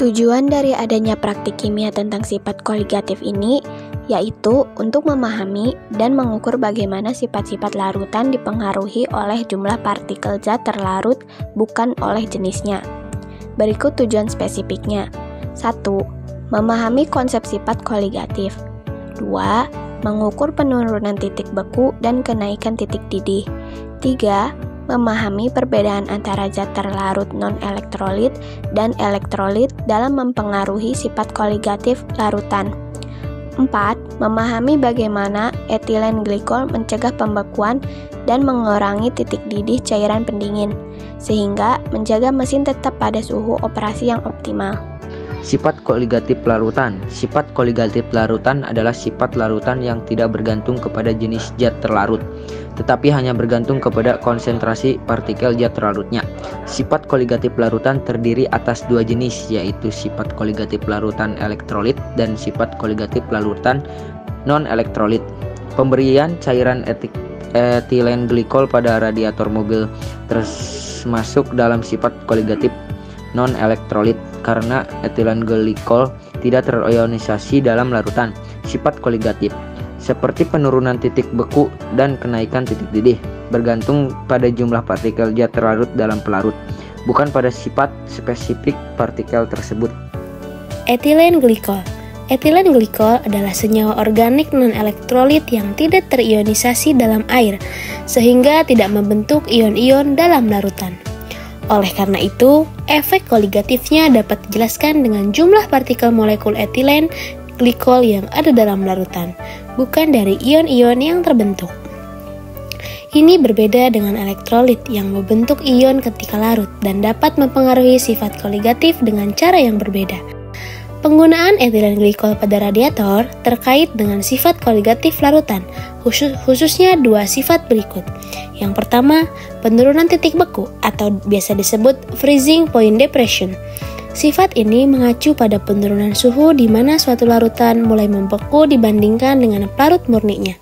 Tujuan dari adanya praktik kimia tentang sifat koligatif ini yaitu untuk memahami dan mengukur bagaimana sifat-sifat larutan dipengaruhi oleh jumlah partikel zat terlarut bukan oleh jenisnya. Berikut tujuan spesifiknya. 1. Memahami konsep sifat koligatif. 2. Mengukur penurunan titik beku dan kenaikan titik didih. 3. Memahami perbedaan antara zat terlarut non-elektrolit dan elektrolit dalam mempengaruhi sifat koligatif larutan. 4. Memahami bagaimana etilen glikol mencegah pembekuan dan mengurangi titik didih cairan pendingin, sehingga menjaga mesin tetap pada suhu operasi yang optimal. Sifat koligatif larutan. Sifat koligatif larutan adalah sifat larutan yang tidak bergantung kepada jenis zat terlarut, tetapi hanya bergantung kepada konsentrasi partikel zat terlarutnya. Sifat koligatif larutan terdiri atas dua jenis, yaitu sifat koligatif larutan elektrolit dan sifat koligatif larutan non-elektrolit. Pemberian cairan etilen glikol pada radiator mobil termasuk dalam sifat koligatif non-elektrolit karena etilen glikol tidak terionisasi dalam larutan. Sifat koligatif seperti penurunan titik beku dan kenaikan titik didih bergantung pada jumlah partikel zat terlarut dalam pelarut, bukan pada sifat spesifik partikel tersebut. Etilen glikol. Etilen glikol adalah senyawa organik non-elektrolit yang tidak terionisasi dalam air, sehingga tidak membentuk ion-ion dalam larutan. Oleh karena itu, efek koligatifnya dapat dijelaskan dengan jumlah partikel molekul etilen glikol yang ada dalam larutan, bukan dari ion-ion yang terbentuk. Ini berbeda dengan elektrolit yang membentuk ion ketika larut dan dapat mempengaruhi sifat koligatif dengan cara yang berbeda. Penggunaan etilen glikol pada radiator terkait dengan sifat koligatif larutan, khususnya dua sifat berikut. Yang pertama, penurunan titik beku atau biasa disebut freezing point depression. Sifat ini mengacu pada penurunan suhu di mana suatu larutan mulai membeku dibandingkan dengan pelarut murninya.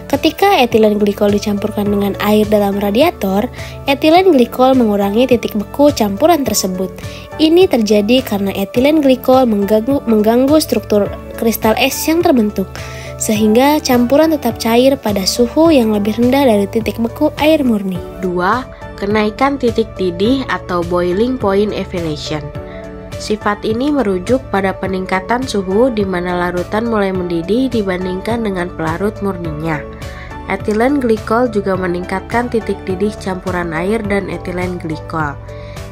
Ketika etilen glikol dicampurkan dengan air dalam radiator, etilen glikol mengurangi titik beku campuran tersebut. Ini terjadi karena etilen glikol mengganggu struktur kristal es yang terbentuk, sehingga campuran tetap cair pada suhu yang lebih rendah dari titik beku air murni. 2. Kenaikan titik didih atau boiling point elevation. Sifat ini merujuk pada peningkatan suhu di mana larutan mulai mendidih dibandingkan dengan pelarut murninya. Etilen glikol juga meningkatkan titik didih campuran air dan etilen glikol.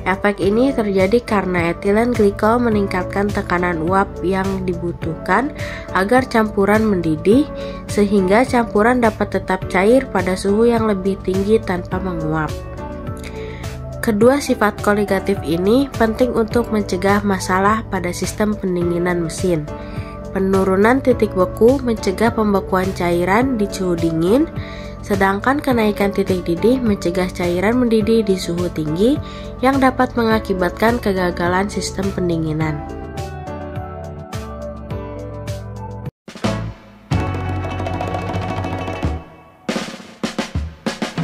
Efek ini terjadi karena etilen glikol meningkatkan tekanan uap yang dibutuhkan agar campuran mendidih, sehingga campuran dapat tetap cair pada suhu yang lebih tinggi tanpa menguap. Kedua sifat koligatif ini penting untuk mencegah masalah pada sistem pendinginan mesin. Penurunan titik beku mencegah pembekuan cairan di suhu dingin, sedangkan kenaikan titik didih mencegah cairan mendidih di suhu tinggi yang dapat mengakibatkan kegagalan sistem pendinginan.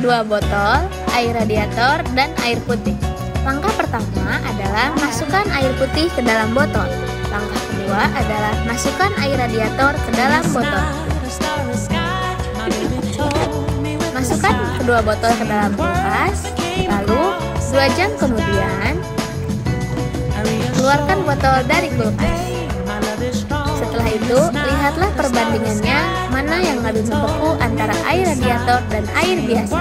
Dua botol, air radiator, dan air putih. Langkah pertama adalah masukkan air putih ke dalam botol. Langkah kedua adalah masukkan air radiator ke dalam botol. Masukkan kedua botol ke dalam kulkas, lalu 2 jam kemudian keluarkan botol dari kulkas. Setelah itu, lihatlah perbandingannya mana yang lebih membeku antara air radiator dan air biasa.